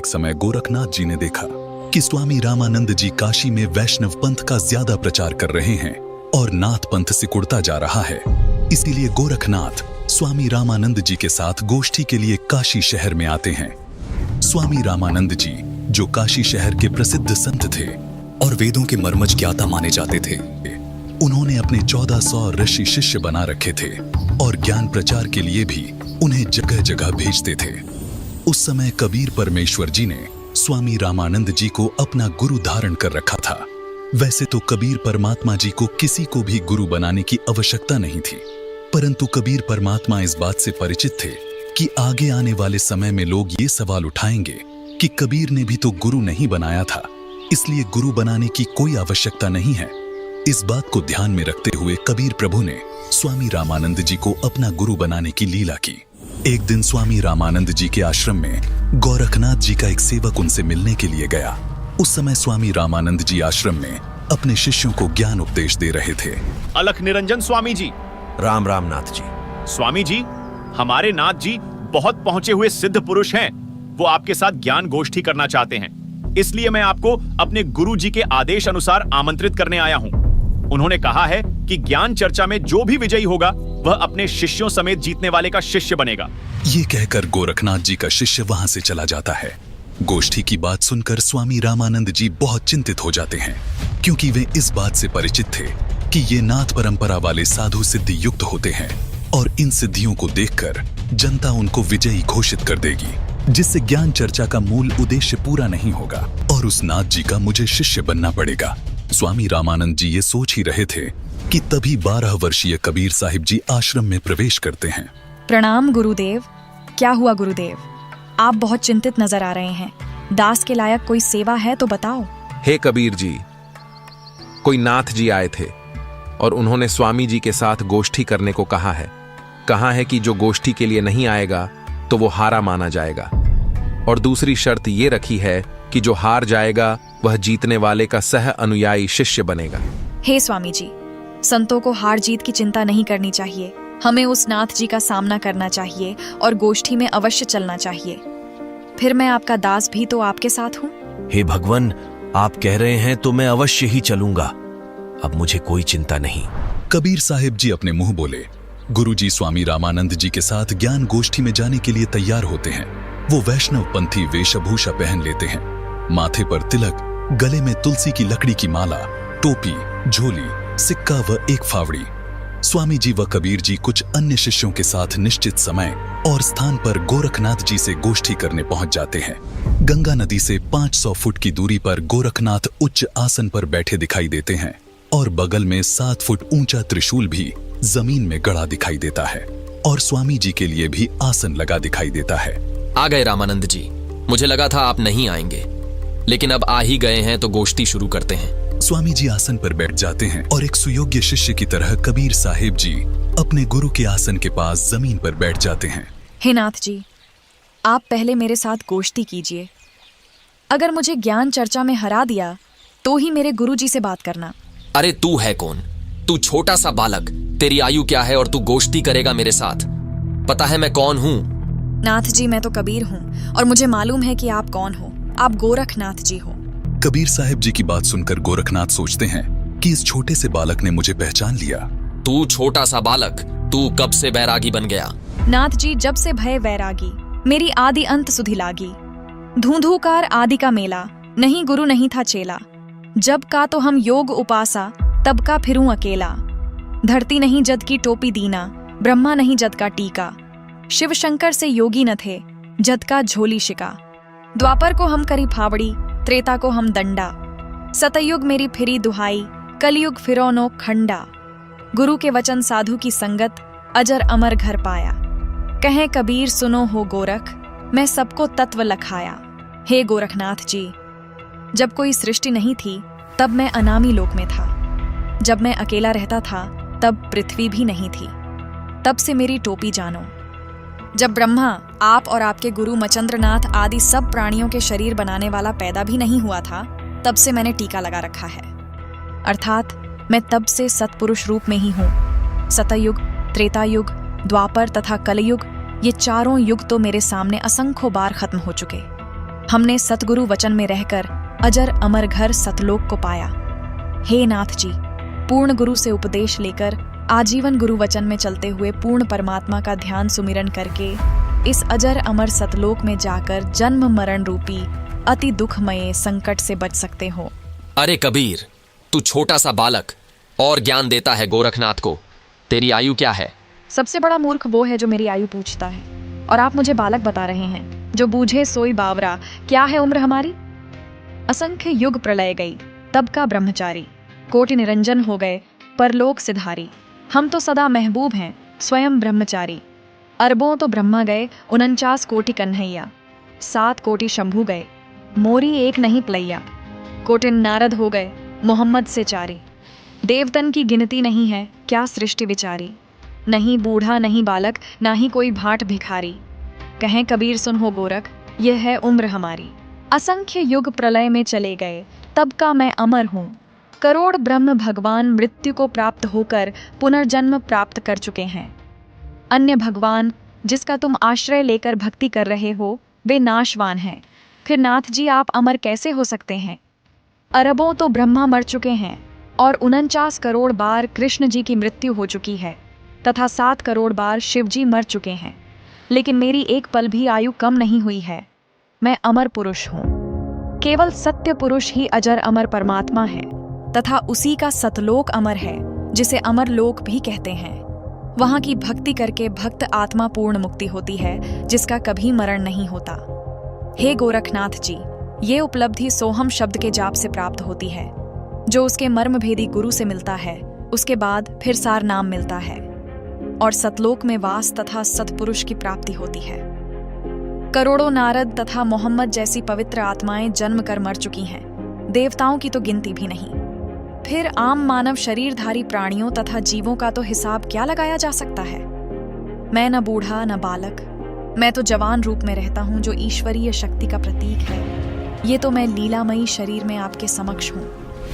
एक समय गोरखनाथ जी ने देखा कि स्वामी रामानंद जी काशी में वैष्णव पंथ का ज्यादा प्रचार कर रहे हैं और नाथ पंथ सिकुड़ता जा रहा है। इसीलिए गोरखनाथ स्वामी रामानंद जी के साथ गोष्ठी के लिए काशी शहर में आते हैं। स्वामी रामानंद जी, जो काशी शहर के प्रसिद्ध संत थे और वेदों के मर्मज्ञ ज्ञाता माने जाते थे, उन्होंने अपने 1400 ऋषि शिष्य बना रखे थे और ज्ञान प्रचार के लिए भी उन्हें जगह जगह भेजते थे। उस समय कबीर परमेश्वर जी ने स्वामी रामानंद जी को अपना गुरु धारण कर रखा था। वैसे तो कबीर परमात्मा जी को किसी को भी गुरु बनाने की आवश्यकता नहीं थी, परंतु कबीर परमात्मा इस बात से परिचित थे कि आगे आने वाले समय में लोग ये सवाल उठाएंगे कि कबीर ने भी तो गुरु नहीं बनाया था, इसलिए गुरु बनाने की कोई आवश्यकता नहीं है। इस बात को ध्यान में रखते हुए कबीर प्रभु ने स्वामी रामानंद जी को अपना गुरु बनाने की लीला की। एक दिन स्वामी रामानंद जी के आश्रम में गोरखनाथ जी का एक सेवक उनसे मिलने के लिए गया। उस समय स्वामी रामानंद जी आश्रम में अपने शिष्यों को ज्ञान उपदेश दे रहे थे। अलख निरंजन स्वामी जी। राम राम नाथ जी। स्वामी जी, हमारे नाथ जी बहुत पहुंचे हुए सिद्ध पुरुष हैं। वो आपके साथ ज्ञान गोष्ठी करना चाहते हैं, इसलिए मैं आपको अपने गुरु जी के आदेश अनुसार आमंत्रित करने आया हूँ। उन्होंने कहा है कि ज्ञान चर्चा में जो भी विजयी होगा वह अपने शिष्यों समेत जीतने वाले का शिष्य बनेगा। ये कहकर गोरखनाथ जी का शिष्य वहां से चला जाता है। गोष्ठी की बात सुनकर स्वामी रामानंद जी बहुत चिंतित हो जाते हैं, क्योंकि वे इस बात से परिचित थे कि ये नाथ परंपरा वाले साधु सिद्धि युक्त होते हैं और इन सिद्धियों को देखकर जनता उनको विजयी घोषित कर देगी, जिससे ज्ञान चर्चा का मूल उद्देश्य पूरा नहीं होगा और उस नाथ जी का मुझे शिष्य बनना पड़ेगा। स्वामी रामानंद जी ये सोच ही रहे थे कि तभी 12 वर्षीय कबीर साहिब जी आश्रम में प्रवेश करते हैं। प्रणाम गुरुदेव। क्या हुआ गुरुदेव? आप बहुत चिंतित नजर आ रहे हैं। दास के लायक कोई सेवा है तो बताओ। हे कबीर जी, कोई नाथ जी आए थे और उन्होंने स्वामी जी के साथ गोष्ठी करने को कहा है कि जो गोष्ठी के लिए नहीं आएगा तो वो हारा माना जाएगा, और दूसरी शर्त ये रखी है कि जो हार जाएगा वह जीतने वाले का सह अनुयायी शिष्य बनेगा। हे स्वामी जी, संतों को हार जीत की चिंता नहीं करनी चाहिए। हमें उस नाथ जी का सामना करना चाहिए और गोष्ठी में अवश्य चलना चाहिए। फिर मैं आपका दास भी तो आपके साथ हूँ। हे भगवान, आप कह रहे हैं तो मैं अवश्य ही चलूंगा। अब मुझे कोई चिंता नहीं। कबीर साहिब जी अपने मुंह बोले। गुरुजी स्वामी रामानंद जी के साथ ज्ञान गोष्ठी में जाने के लिए तैयार होते हैं। वो वैष्णव पंथी वेशभूषा पहन लेते हैं, माथे पर तिलक, गले में तुलसी की लकड़ी की माला, टोपी, झोली, सिक्का व एक फावड़ी। स्वामी जी व कबीर जी कुछ अन्य शिष्यों के साथ निश्चित समय और स्थान पर गोरखनाथ जी से गोष्ठी करने पहुंच जाते हैं। गंगा नदी से 500 फुट की दूरी पर गोरखनाथ उच्च आसन पर बैठे दिखाई देते हैं और बगल में 7 फुट ऊंचा त्रिशूल भी जमीन में गड़ा दिखाई देता है और स्वामी जी के लिए भी आसन लगा दिखाई देता है। आ गए रामानंद जी। मुझे लगा था आप नहीं आएंगे, लेकिन अब आ ही गए हैं तो गोष्ठी शुरू करते हैं। स्वामी जी आसन पर बैठ जाते हैं और एक सुयोग्य शिष्य की तरह कबीर साहिब जी अपने गुरु के आसन के पास जमीन पर बैठ जाते हैं। हे नाथ जी, आप पहले मेरे साथ गोष्ठी कीजिए। अगर मुझे ज्ञान चर्चा में हरा दिया तो ही मेरे गुरु जी से बात करना। अरे तू है कौन? तू छोटा सा बालक, तेरी आयु क्या है और तू गोष्ठी करेगा मेरे साथ? पता है मैं कौन हूँ? नाथ जी, मैं तो कबीर हूँ और मुझे मालूम है कि आप कौन हो। आप गोरखनाथ जी हो। कबीर साहिब जी की बात सुनकर गोरखनाथ सोचते हैं कि इस छोटे से बालक ने मुझे पहचान लिया। तू छोटा सा बालक, तू कब से बैरागी बन गया? नाथ जी, जब से भय वैरागी, मेरी आदि अंत सुधि लागी। धूंधूकार आदि का मेला, नहीं गुरु नहीं था चेला। जब का तो हम योग उपासा, तब का फिरूं अकेला। धरती नहीं जद की टोपी दीना, ब्रह्मा नहीं जद का टीका। शिव शंकर से योगी न थे, जद का झोली शिका। द्वापर को हम करी फावड़ी, त्रेता को हम दंडा। सतयुग मेरी फिरी दुहाई, कलयुग फिरौनो खंडा। गुरु के वचन साधु की संगत, अजर अमर घर पाया। कहें कबीर सुनो हो गोरख, मैं सबको तत्व लखाया। हे गोरखनाथ जी, जब कोई सृष्टि नहीं थी तब मैं अनामी लोक में था। जब मैं अकेला रहता था तब पृथ्वी भी नहीं थी। तब से मेरी टोपी जानो। जब ब्रह्मा, आप और आपके गुरु मचंद्रनाथ आदि सब प्राणियों के शरीर बनाने वाला पैदा भी नहीं हुआ था, तब से मैंने टीका लगा रखा है। अर्थात मैं तब से सत्पुरुष रूप में ही हूँ। सतयुग, त्रेतायुग, द्वापर तथा कलयुग, ये चारों युग तो मेरे सामने असंख्यों बार खत्म हो चुके। हमने सतगुरु वचन में रहकर अजर अमर घर सतलोक को पाया। हे नाथ जी, पूर्ण गुरु से उपदेश लेकर आजीवन गुरु वचन में चलते हुए पूर्ण परमात्मा का ध्यान सुमिरन करके इस अजर अमर सतलोक में जाकर जन्म मरण रूपी अति दुखमय संकट से बच सकते हो। अरे कबीर, तू छोटा सा बालक और ज्ञान देता है गोरखनाथ को। तेरी आयु क्या है? सबसे बड़ा मूर्ख वो है जो मेरी आयु पूछता है, और आप मुझे बालक बता रहे हैं। जो बूझे सोई बावरा, क्या है उम्र हमारी? असंख्य युग प्रलय गई, तब का ब्रह्मचारी, कोटि निरंजन हो गए परलोक सिधारी। हम तो सदा महबूब हैं स्वयं ब्रह्मचारी। अरबों तो ब्रह्मा गए 49 कोटि कन्हैया, 7 कोटि शंभू गए मोरी एक नहीं पलैया। कोटि नारद हो गए मोहम्मद से चारी, देवतन की गिनती नहीं है क्या सृष्टि विचारी। नहीं बूढ़ा नहीं बालक, ना ही कोई भाट भिखारी, कहें कबीर सुन हो गोरख, यह है उम्र हमारी। असंख्य युग प्रलय में चले गए, तब का मैं अमर हूँ। करोड़ ब्रह्म भगवान मृत्यु को प्राप्त होकर पुनर्जन्म प्राप्त कर चुके हैं। अन्य भगवान जिसका तुम आश्रय लेकर भक्ति कर रहे हो, वे नाशवान हैं। फिर नाथ जी आप अमर कैसे हो सकते हैं? अरबों तो ब्रह्मा मर चुके हैं और 49 करोड़ बार कृष्ण जी की मृत्यु हो चुकी है, तथा 7 करोड़ बार शिव जी मर चुके हैं, लेकिन मेरी एक पल भी आयु कम नहीं हुई है। मैं अमर पुरुष हूँ। केवल सत्य पुरुष ही अजर अमर परमात्मा है, तथा उसी का सतलोक अमर है, जिसे अमर लोक भी कहते हैं। वहां की भक्ति करके भक्त आत्मा पूर्ण मुक्ति होती है, जिसका कभी मरण नहीं होता। हे गोरखनाथ जी, ये उपलब्धि सोहम शब्द के जाप से प्राप्त होती है, जो उसके मर्मभेदी गुरु से मिलता है। उसके बाद फिर सार नाम मिलता है और सतलोक में वास तथा सतपुरुष की प्राप्ति होती है। करोड़ों नारद तथा मोहम्मद जैसी पवित्र आत्माएं जन्म कर मर चुकी हैं, देवताओं की तो गिनती भी नहीं। फिर आम मानव शरीरधारी प्राणियों तथा जीवों का तो हिसाब क्या लगाया जा सकता है। मैं न बूढ़ा न बालक, मैं तो जवान रूप में रहता हूँ, जो ईश्वरीय शक्ति का प्रतीक है। ये तो मैं लीलामयी शरीर में आपके समक्ष हूँ।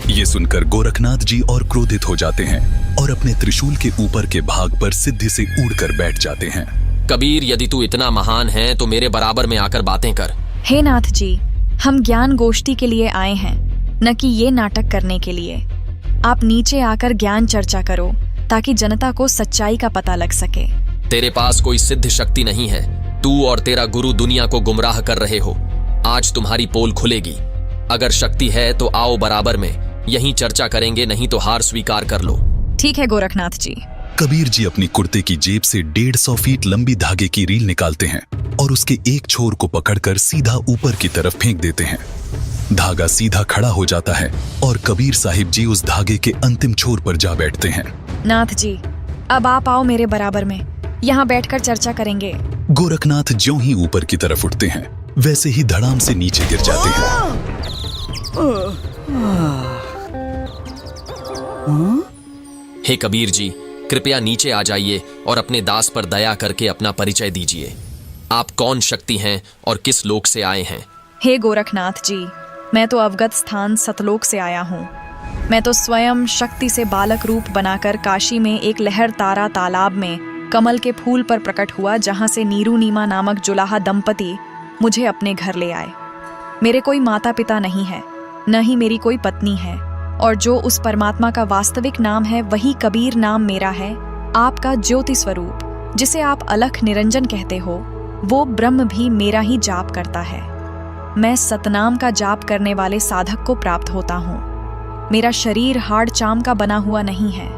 ये सुनकर गोरखनाथ जी और क्रोधित हो जाते हैं और अपने त्रिशूल के ऊपर के भाग पर सिद्धि से उड़कर बैठ जाते हैं। कबीर, यदि तू इतना महान है तो मेरे बराबर में आकर बातें कर। हे नाथ जी, हम ज्ञान गोष्ठी के लिए आए हैं, न कि ये नाटक करने के लिए। आप नीचे आकर ज्ञान चर्चा करो, ताकि जनता को सच्चाई का पता लग सके। तेरे पास कोई सिद्ध शक्ति नहीं है। तू और तेरा गुरु दुनिया को गुमराह कर रहे हो। आज तुम्हारी पोल खुलेगी। अगर शक्ति है तो आओ बराबर में, यहीं चर्चा करेंगे, नहीं तो हार स्वीकार कर लो। ठीक है गोरखनाथ जी। कबीर जी अपनी कुर्ते की जेब से 150 फीट लंबी धागे की रील निकालते हैं और उसके एक छोर को पकड़कर सीधा ऊपर की तरफ फेंक देते हैं। धागा सीधा खड़ा हो जाता है और कबीर साहिब जी उस धागे के अंतिम छोर पर जा बैठते हैं। नाथ जी, अब आप आओ मेरे बराबर में, यहाँ बैठकर चर्चा करेंगे। गोरखनाथ ज्यों ही ऊपर की तरफ उठते हैं, वैसे ही धड़ाम से नीचे गिर जाते हैं। हे कबीर जी, कृपया नीचे आ जाइए और अपने दास पर दया करके अपना परिचय दीजिए। आप कौन शक्ति हैं और किस लोक से आए हैं? हे गोरखनाथ जी, मैं तो अवगत स्थान सतलोक से आया हूँ। मैं तो स्वयं शक्ति से बालक रूप बनाकर काशी में एक लहर तारा तालाब में कमल के फूल पर प्रकट हुआ, जहाँ से नीरू नीमा नामक जुलाहा दंपति मुझे अपने घर ले आए। मेरे कोई माता पिता नहीं है, न ही मेरी कोई पत्नी है, और जो उस परमात्मा का वास्तविक नाम है वही कबीर नाम मेरा है। आपका ज्योति स्वरूप, जिसे आप अलख निरंजन कहते हो, वो ब्रह्म भी मेरा ही जाप करता है। मैं सतनाम का जाप करने वाले साधक को प्राप्त होता हूँ। मेरा शरीर हाड़ चाम का बना हुआ नहीं है।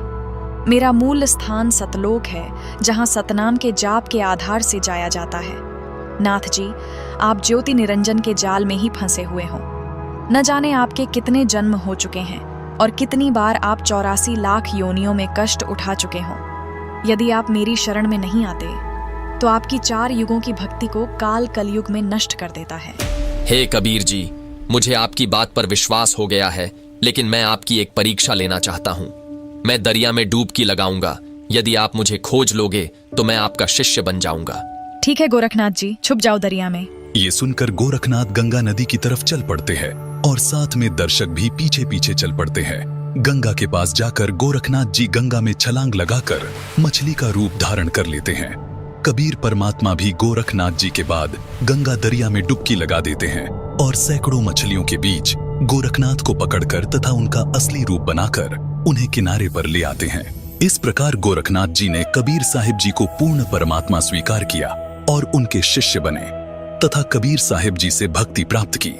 मेरा मूल स्थान सतलोक है, जहाँ सतनाम के जाप के आधार से जाया जाता है। नाथ जी, आप ज्योति निरंजन के जाल में ही फंसे हुए हो। न जाने आपके कितने जन्म हो चुके हैं और कितनी बार आप 84 लाख योनियों में कष्ट उठा चुके हो। यदि आप मेरी शरण में नहीं आते तो आपकी 4 युगों की भक्ति को काल कलयुग में नष्ट कर देता है। हे कबीर जी, मुझे आपकी बात पर विश्वास हो गया है, लेकिन मैं आपकी एक परीक्षा लेना चाहता हूँ। मैं दरिया में डुबकी लगाऊंगा। यदि आप मुझे खोज लोगे तो मैं आपका शिष्य बन जाऊंगा। ठीक है गोरखनाथ जी, छुप जाओ दरिया में। ये सुनकर गोरखनाथ गंगा नदी की तरफ चल पड़ते हैं और साथ में दर्शक भी पीछे पीछे चल पड़ते हैं। गंगा के पास जाकर गोरखनाथ जी गंगा में छलांग लगाकर मछली का रूप धारण कर लेते हैं। कबीर परमात्मा भी गोरखनाथ जी के बाद गंगा दरिया में डुबकी लगा देते हैं और सैकड़ों मछलियों के बीच गोरखनाथ को पकड़कर तथा उनका असली रूप बनाकर उन्हें किनारे पर ले आते हैं। इस प्रकार गोरखनाथ जी ने कबीर साहिब जी को पूर्ण परमात्मा स्वीकार किया और उनके शिष्य बने तथा कबीर साहिब जी से भक्ति प्राप्त की।